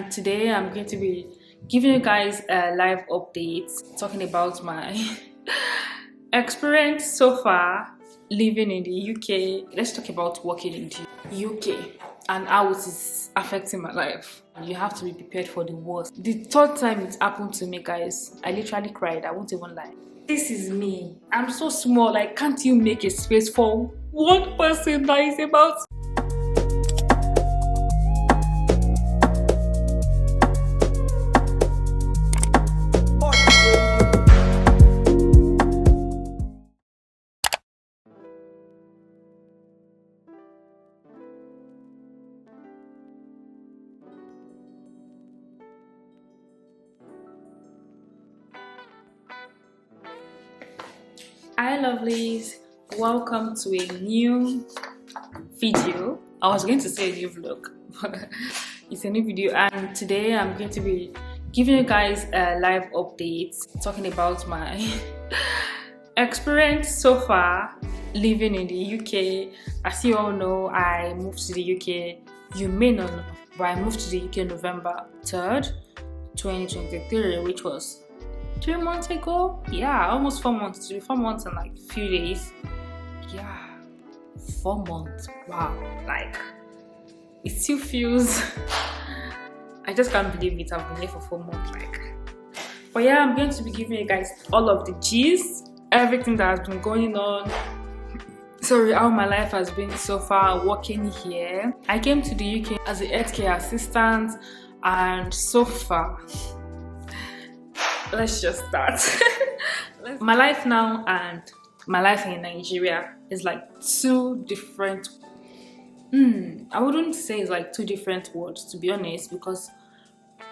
And today I'm going to be giving you guys a live update talking about my experience so far living in the UK. Let's talk about working in the UK and how it is affecting my life. You have to be prepared for the worst. The third time it happened to me, guys, I literally cried. I won't even lie. This is me. I'm so small. Like, can't you make a space for one person that is about? Hi lovelies, welcome to a new video. I was going to say a new vlog, but it's a new video, and today I'm going to be giving you guys a live update talking about my experience so far living in the UK. As you all know, I moved to the UK. You may not know, but I moved to the UK November 3rd, 2023, which was 3 months ago. Yeah, almost 4 months. 4 months and like a few days. Yeah, 4 months. Wow, like it still feels I just can't believe it. I've been here for 4 months. But yeah, I'm going to be giving you guys all of the gist, everything that has been going on. Sorry, how my life has been so far working here. I came to the UK as a healthcare assistant, and so far, let's just start. My life now and my life in Nigeria is like two different. I wouldn't say it's like two different words, to be honest, because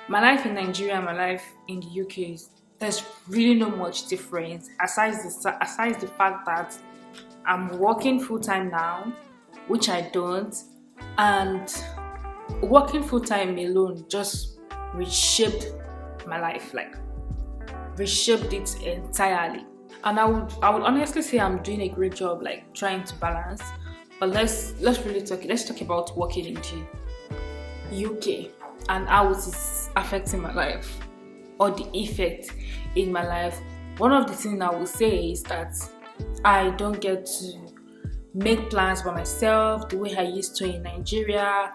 my life in Nigeria and my life in the UK there's really no much difference aside the fact that I'm working full-time now, which I don't, and working full-time alone just reshaped my life, like reshaped it entirely. And I would honestly say I'm doing a great job, like trying to balance. But let's talk about working in the UK and how it is affecting my life, or the effect in my life. One of the things I will say is that I don't get to make plans by myself the way I used to in Nigeria.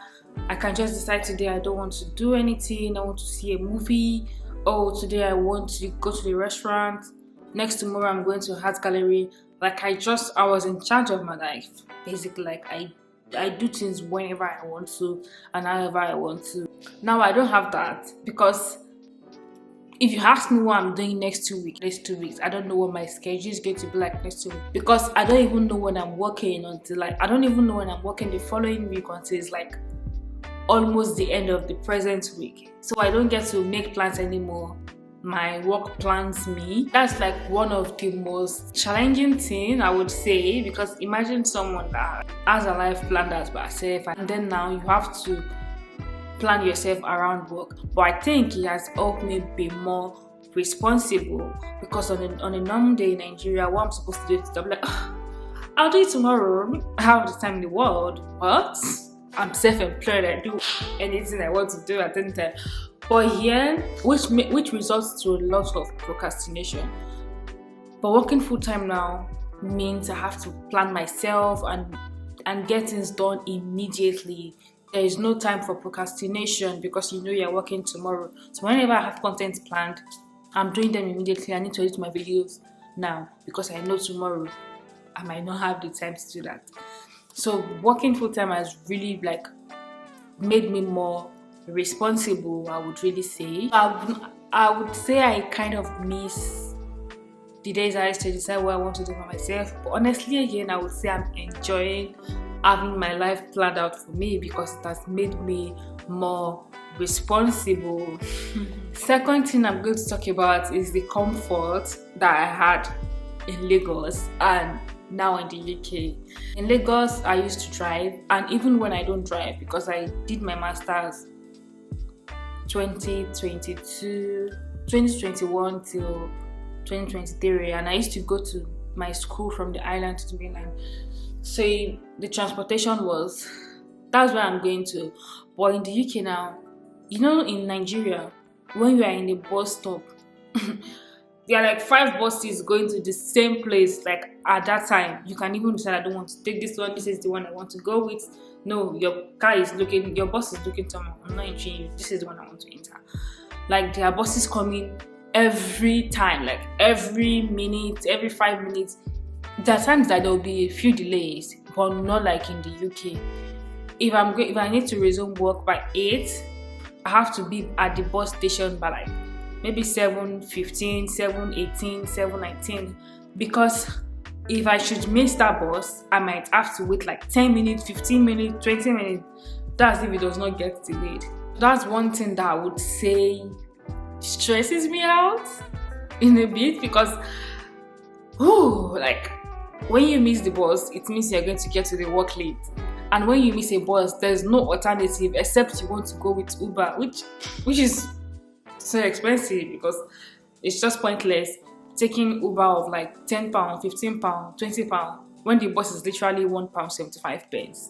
I can just decide today I don't want to do anything. I want to see a movie. Oh, today I want to go to the restaurant. Next tomorrow I'm going to art gallery. Like I was in charge of my life. Basically, like I do things whenever I want to and however I want to. Now I don't have that, because if you ask me what I'm doing next 2 weeks, I don't know what my schedule is going to be like next 2 weeks, because I don't even know when I'm working until I don't even know when I'm working the following week until it's like almost the end of the present week. So I don't get to make plans anymore. My work plans me. That's like one of the most challenging things, I would say, because imagine someone that has a life planned out by herself, and then now you have to plan yourself around work. But I think it has helped me be more responsible, because on a normal day in Nigeria, what I'm supposed to do is I'm like, I'll do it tomorrow. I have the time in the world. What? I'm self-employed. I do anything I want to do at any time. But here, which results to a lot of procrastination. But working full-time now means I have to plan myself and get things done immediately. There is no time for procrastination, because you know you're working tomorrow. So whenever I have content planned, I'm doing them immediately. I need to edit my videos now, because I know tomorrow I might not have the time to do that. So working full-time has really like made me more responsible, I would really say. I would say I kind of miss the days I used to decide what I want to do for myself. But honestly, again, I would say I'm enjoying having my life planned out for me, because it has made me more responsible. Second thing I'm going to talk about is the comfort that I had in Lagos and now in the UK. In Lagos, I used to drive, and even when I don't drive, because I did my master's 2021 till 2023, and I used to go to my school from the island to the mainland. So the transportation was, that's where I'm going to. But in the UK now, You know, in Nigeria, when you are in a bus stop, there are like 5 buses going to the same place. Like at that time, you can even decide, I don't want to take this one. This is the one I want to go with. No, your car is looking, your bus is looking to me. I'm not entering you. This is the one I want to enter. Like there are buses coming every time, like every minute, every 5 minutes. There are times that there will be a few delays, but not like in the UK. If I need to resume work by 8, I have to be at the bus station by like maybe 7:15, 7:18, 7:19, because if I should miss that bus, I might have to wait like 10 minutes, 15 minutes, 20 minutes. That's if it does not get delayed. That's one thing that I would say stresses me out in a bit, because like when you miss the bus, it means you're going to get to the work late. And when you miss a bus, there's no alternative except you want to go with Uber, which is so expensive, because it's just pointless taking Uber of like £10, £15, £20 when the bus is literally £1.75.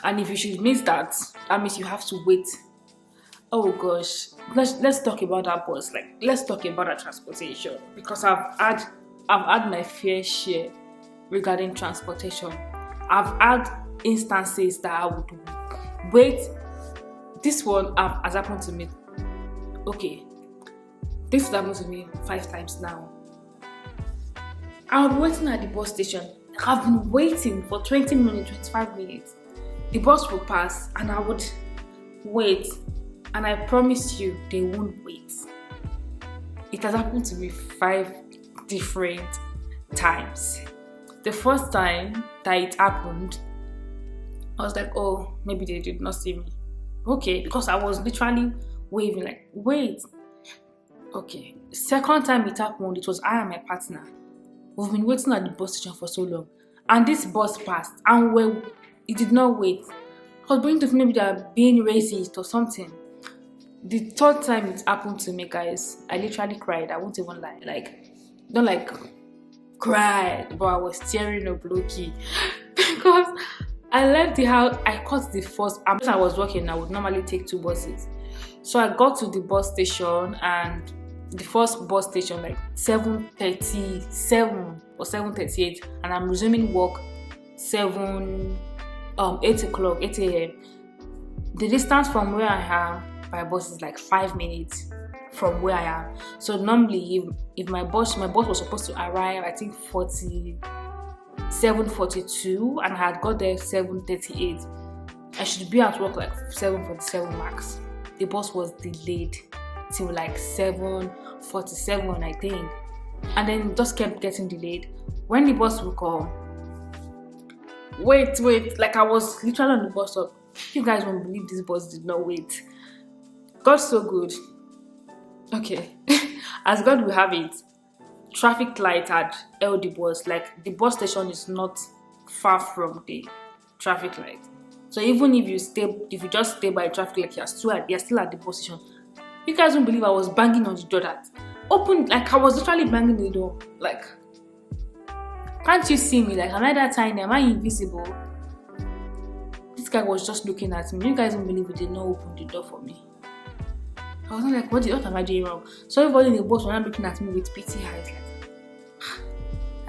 And if you should miss that, that means you have to wait. Oh gosh, let's talk about that bus. Like let's talk about that transportation, because I've had my fair share regarding transportation. I've had instances that I would wait. This one has happened to me. Okay, this has happened to me 5 times now. I'll be waiting at the bus station. I've been waiting for 20 minutes, 25 minutes. The bus will pass and I would wait. And I promise you, they won't wait. It has happened to me 5 different times. The first time that it happened, I was like, oh, maybe they did not see me. Okay, because I was literally waving like, wait. Okay. Second time it happened, it was I and my partner. We've been waiting at the bus station for so long. And this bus passed and it did not wait. I was going to maybe they are being racist or something. The third time it happened to me, guys, I literally cried. I won't even lie. Like, not like cried, but I was tearing up low-key. Because I left the house, I caught the first, as I was working, I would normally take 2 buses. So I got to the bus station, and the first bus station like 7:37 or 7:38, and I'm resuming work 8 o'clock, 8 a.m. The distance from where I am by bus is like 5 minutes from where I am. So if my bus was supposed to arrive, I think 7:42, and I had got there 7:38. I should be at work like 7:47 max. The bus was delayed till like 7:47, I think, and then it just kept getting delayed. When the bus will come, wait, like I was literally on the bus stop. You guys won't believe this bus did not wait. God's so good. Okay, as God will have it, traffic light had held the bus. Like the bus station is not far from the traffic light. So even if you just stay by traffic light, you're still at the bus station. You guys won't believe I was banging on the door that opened. Like I was literally banging the door. Like, can't you see me? Like, am I that tiny? Am I invisible? This guy was just looking at me. You guys won't believe it did not open the door for me. I was like, what am I doing wrong? So everybody in the bus was not looking at me with pity eyes.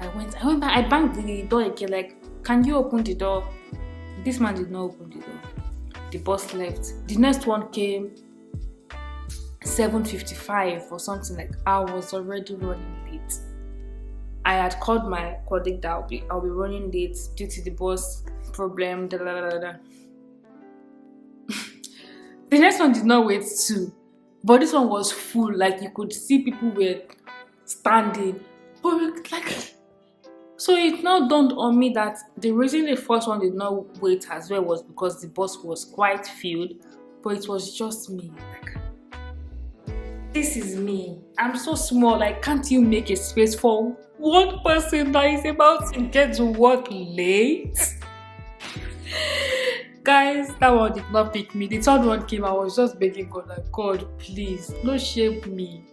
Like, I went back, I banged the door again. Like, can you open the door? This man did not open the door. The bus left. The next one came 7:55 or something. Like, I was already running late. I had called my colleague that I'll be running late due to the bus problem. The next one did not wait too, but this one was full. Like you could see people were standing. But like, so it now dawned on me that the reason the first one did not wait as well was because the bus was quite filled, but it was just me. Like, this is me. I'm so small. Like, can't you make a space for one person that is about to get to work late? Guys, that one did not pick me. The third one came, I was just begging God, like, God, please, don't shame me.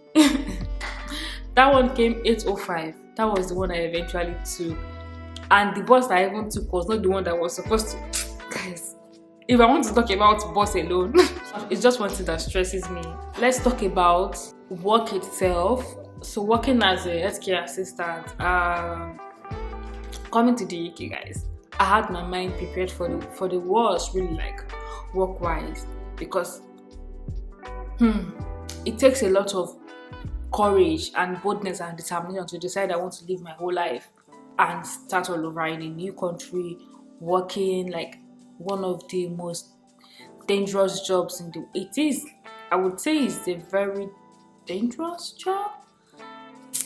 That one came 8:05. That was the one I eventually took. And the bus that I even took was not the one that was supposed to. Guys, if I want to talk about boss alone, it's just one thing that stresses me. Let's talk about work itself. So working as a healthcare assistant, coming to the UK, guys, I had my mind prepared for the worst, really, like work-wise, because it takes a lot of courage and boldness and determination to decide I want to live my whole life and start all over in a new country, working like one of the most dangerous jobs in the. It is, I would say, it's a very dangerous job.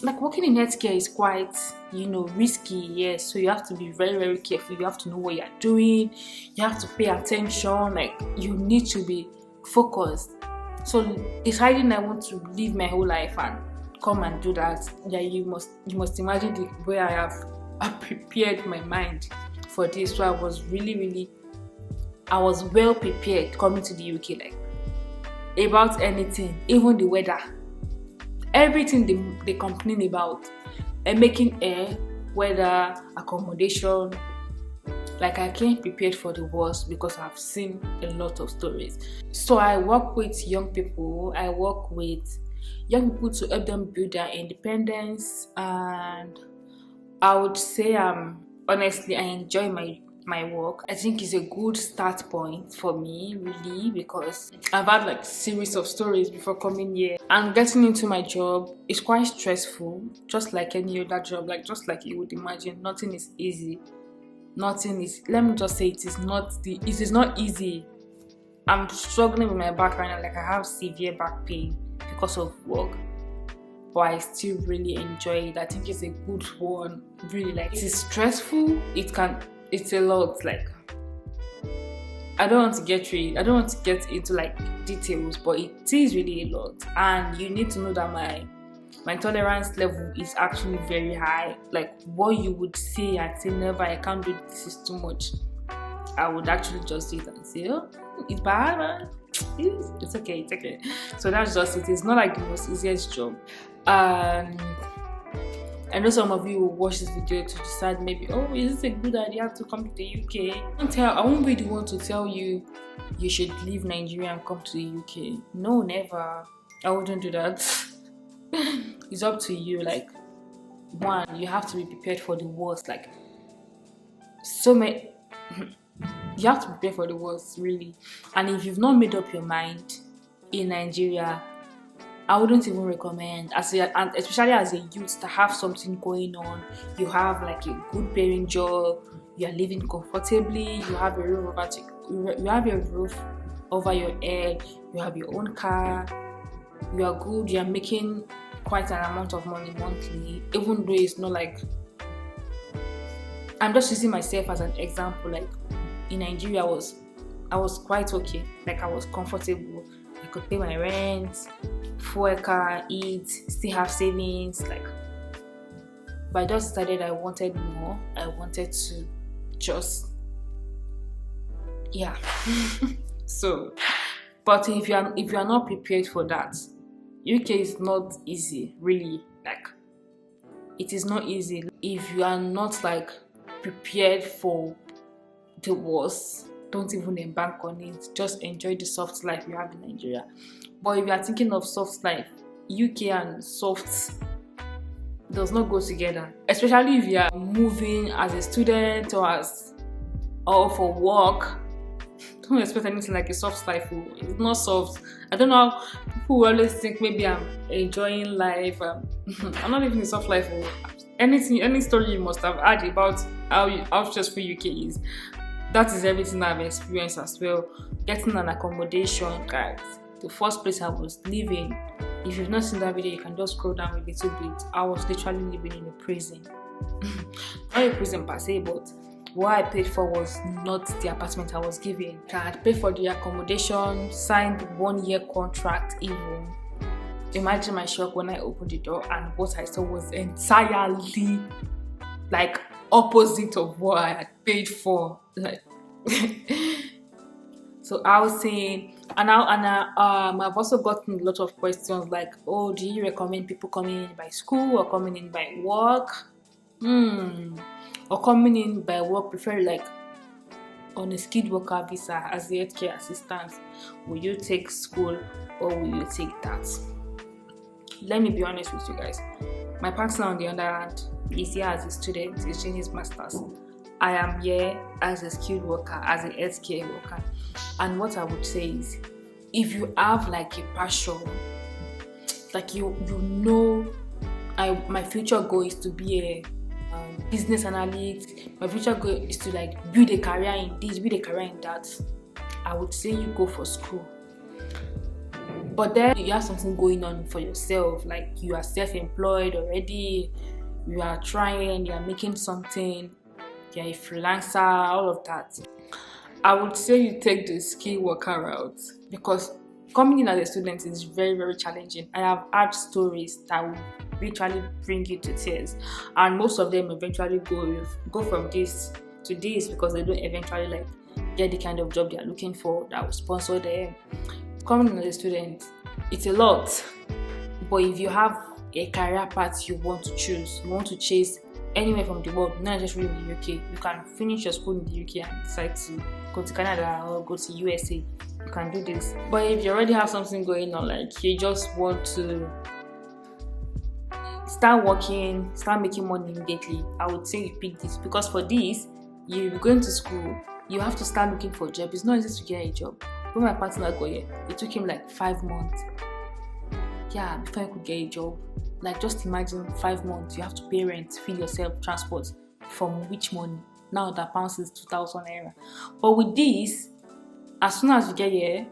Like working in healthcare is quite, risky, yes. So you have to be very, very careful. You have to know what you're doing. You have to pay attention. Like you need to be focused. So deciding I want to live my whole life and come and do that, yeah, you must imagine the way I prepared my mind for this. So I was I was well prepared coming to the UK, like about anything, even the weather. Everything they complain about, and making air, weather, accommodation. Like I came prepared for the worst because I've seen a lot of stories. So I work with young people. I work with young people to help them build their independence, and I would say honestly I enjoy my work. I think it's a good start point for me, really, because I've had like series of stories before coming here, and getting into my job is quite stressful, just like any other job. Like just like you would imagine, nothing is easy. Nothing is. Let me just say it is not easy. I'm struggling with my back right now. Like I have severe back pain because of work, but I still really enjoy it. I think it's a good one. Really, like it is stressful. It's a lot. Like I don't want to get through it. I don't want to get into like details, but it is really a lot. And you need to know that my tolerance level is actually very high. Like what you would say, I'd say never, I can't do this, is too much. I would actually just do it and say, oh, it's bad, man. It's okay. So that's just it. It's not like the most easiest job. I know some of you will watch this video to decide maybe, oh, is this a good idea to come to the UK? I won't be the one to tell you you should leave Nigeria and come to the UK. No, never. I wouldn't do that. It's up to you. Like, one, you have to be prepared for the worst. Like, you have to prepare for the worst, really. And if you've not made up your mind in Nigeria, I wouldn't even recommend, and especially as a youth, to have something going on. You have like a good paying job, you are living comfortably, you have a roof over your head, you have your own car, you are good, you are making quite an amount of money monthly, even though it's not like, I'm just using myself as an example. Like in Nigeria, I was quite okay. Like I was comfortable. I could pay my rent, fuel, car, eat, still have savings. Like, but I just decided I wanted more. I wanted to just, yeah. So, but if you are not prepared for that, UK is not easy, really. Like, it is not easy if you are not like prepared for the worst. Don't even embark on it. Just enjoy the soft life you have in Nigeria. But if you are thinking of soft life, UK and soft does not go together. Especially if you are moving as a student or for work. Don't expect anything like a soft life. It's not soft. I don't know how people always think maybe I'm enjoying life. I'm not living a soft life. Any story you must have heard about how stressful UK is. That is everything I've experienced as well. Getting an accommodation, guys. The first place I was living, if you've not seen that video, you can just scroll down a little bit. I was literally living in a prison. Not a prison per se, but what I paid for was not the apartment I was given. I had paid for the accommodation, signed 1-year contract even. Imagine my shock when I opened the door and what I saw was entirely like opposite of what I had paid for. Like, so I was saying, and I've also gotten a lot of questions like, oh, do you recommend people coming in by school or coming in by work? Or coming in by work, prefer like on a skilled worker visa as a healthcare assistant, will you take school or will you take that? Let me be honest with you guys. My partner, on the other hand, is here as a student, is doing his master's. I am here as a skilled worker, as a healthcare worker. And what I would say is, if you have like a passion, like my future goal is to be a business analyst, my future goal is to like build a career in this, build a career in that, I would say you go for school. But then you have something going on for yourself, like you are self-employed already, you are trying, you are making something, you're a freelancer, all of that. I would say you take the skilled worker route, because coming in as a student is very, very challenging. I have had stories that will literally bring you to tears, and most of them eventually go from this to this because they don't eventually like get the kind of job they are looking for that will sponsor them. Coming in as a student, it's a lot, but if you have a career path you want to choose, you want to chase anywhere from the world, not just really in the UK, you can finish your school in the UK and decide to go to Canada or go to USA. You can do this. But if you already have something going on, like you just want to start working, start making money immediately, I would say you pick this, because for this, you're going to school, you have to start looking for a job. It's not easy to get a job. When my partner got here, it took him like 5 months. Yeah, before he could get a job. Like, just imagine 5 months, you have to pay rent, feed yourself, transport. From which money? Now that pounds is 2,000 naira. But with this, as soon as you get here,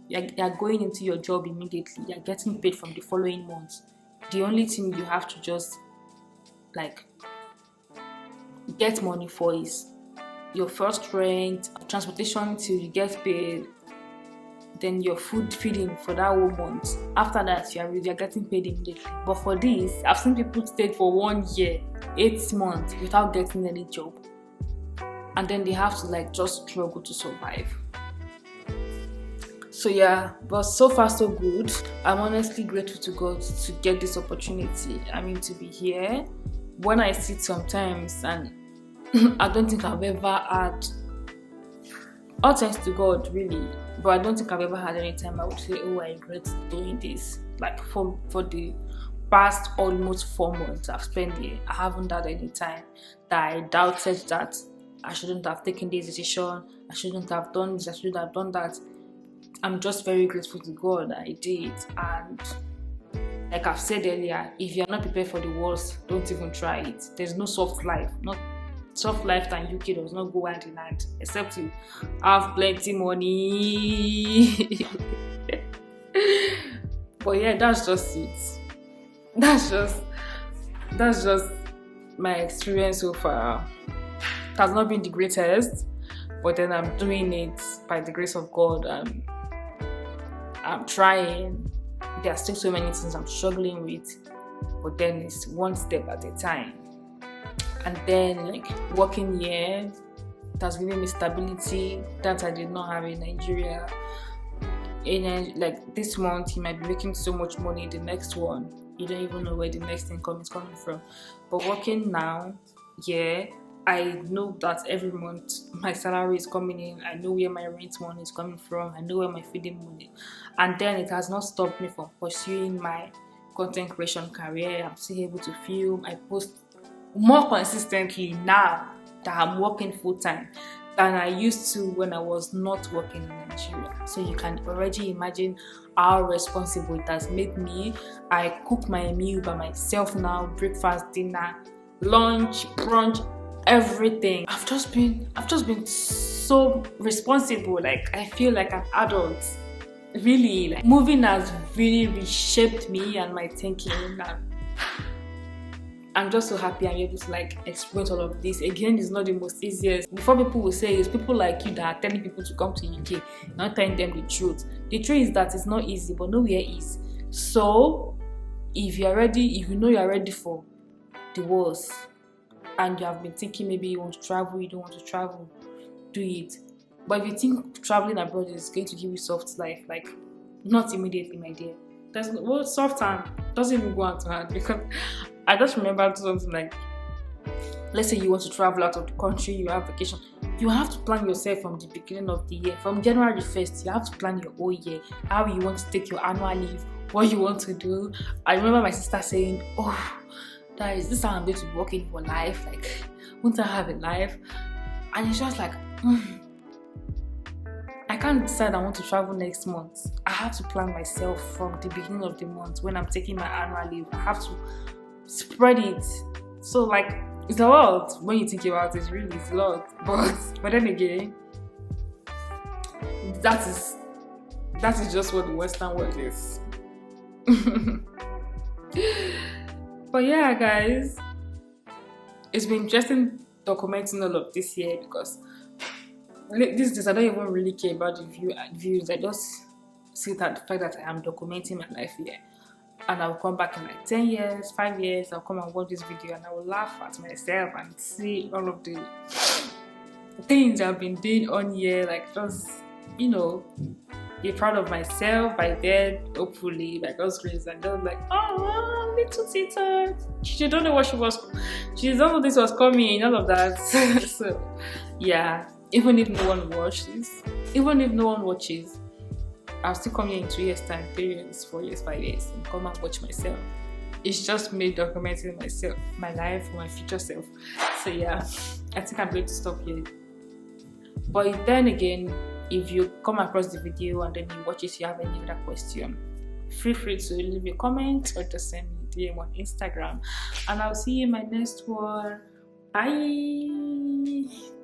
you're going into your job immediately. You're getting paid from the following month. The only thing you have to just like get money for is your first rent, transportation till you get paid, then your food feeding for that whole month. After that, you're getting paid immediately. But for this, I've seen people stay for 1 year, 8 months without getting any job, and then they have to like just struggle to survive. So yeah, but so far so good. I'm honestly grateful to God to get this opportunity. I mean, to be here. When I sit sometimes, and I don't think I've ever had, all thanks to God really, but I don't think I've ever had any time I would say, oh, I regret doing this. Like for the past almost 4 months I've spent here, I haven't had any time that I doubted that I shouldn't have taken this decision, I shouldn't have done this, I shouldn't have done that. I'm just very grateful to God that I did. And like I've said earlier, if you're not prepared for the worst, don't even try it. There's no soft life. Not soft life and UK does not go hand in hand, except you have plenty money. But yeah, that's just it. That's just my experience so far. It has not been the greatest, but then I'm doing it by the grace of God, and I'm trying. There are still so many things I'm struggling with, but then it's one step at a time. And then like working here, it has given me stability that I did not have in Nigeria. Like this month, you might be making so much money. The next one, you don't even know where the next income is coming from. But working now, yeah, I know that every month my salary is coming in. I know where my rent money is coming from. I know where my feeding money. And then it has not stopped me from pursuing my content creation career. I'm still able to film. I post more consistently now that I'm working full time than I used to when I was not working in Nigeria. So you can already imagine how responsible it has made me. I cook my meal by myself now, breakfast, dinner, lunch, brunch, everything. I've just been so responsible. Like I feel like an adult. Really, like moving has really reshaped me and my thinking, and I'm just so happy I'm able to like experience all of this. Again, it's not the most easiest. Before people will say it's people like you that are telling people to come to UK, not telling them the truth. The truth is that it's not easy, but nowhere is. So if you're ready, if you know you're ready for the worst, and you have been thinking maybe you want to travel, you don't want to travel, do it. But if you think traveling abroad is going to give you soft life, like not immediately, my dear. There's no soft hand doesn't even go hand to hand, because I just remember something like, let's say you want to travel out of the country, you have vacation. you have to plan yourself from the beginning of the year. From January 1st, you have to plan your whole year, how you want to take your annual leave, what you want to do. I remember my sister saying, oh, this is how I'm going to be working for life. Like, won't I have a life? And it's just like, I can't decide I want to travel next month. I have to plan myself from the beginning of the month when I'm taking my annual leave. I have to spread it. So like, it's a lot when you think about it. Really, it's a lot. But then again, that is just what the Western world is. But yeah, guys, it's been interesting documenting all of this year, because these days I don't even really care about the views. I just see that the fact that I am documenting my life here, and I'll come back in like 10 years, 5 years, I'll come and watch this video and I will laugh at myself and see all of the things I've been doing on here, like just, you know, be proud of myself by then, hopefully, by God's grace, and just like, oh, little Tita, she don't know what she don't know this was coming, all of that. So yeah, even if no one watches, I'll still come here in 2 years time, 3 years, 4 years, 5 years, and come and watch myself. It's just me documenting myself, my life, my future self. So yeah, I think I'm going to stop here. But then again, if you come across the video and then you watch it, you have any other question, feel free to leave a comment or just send me a DM on Instagram, and I'll see you in my next one. Bye.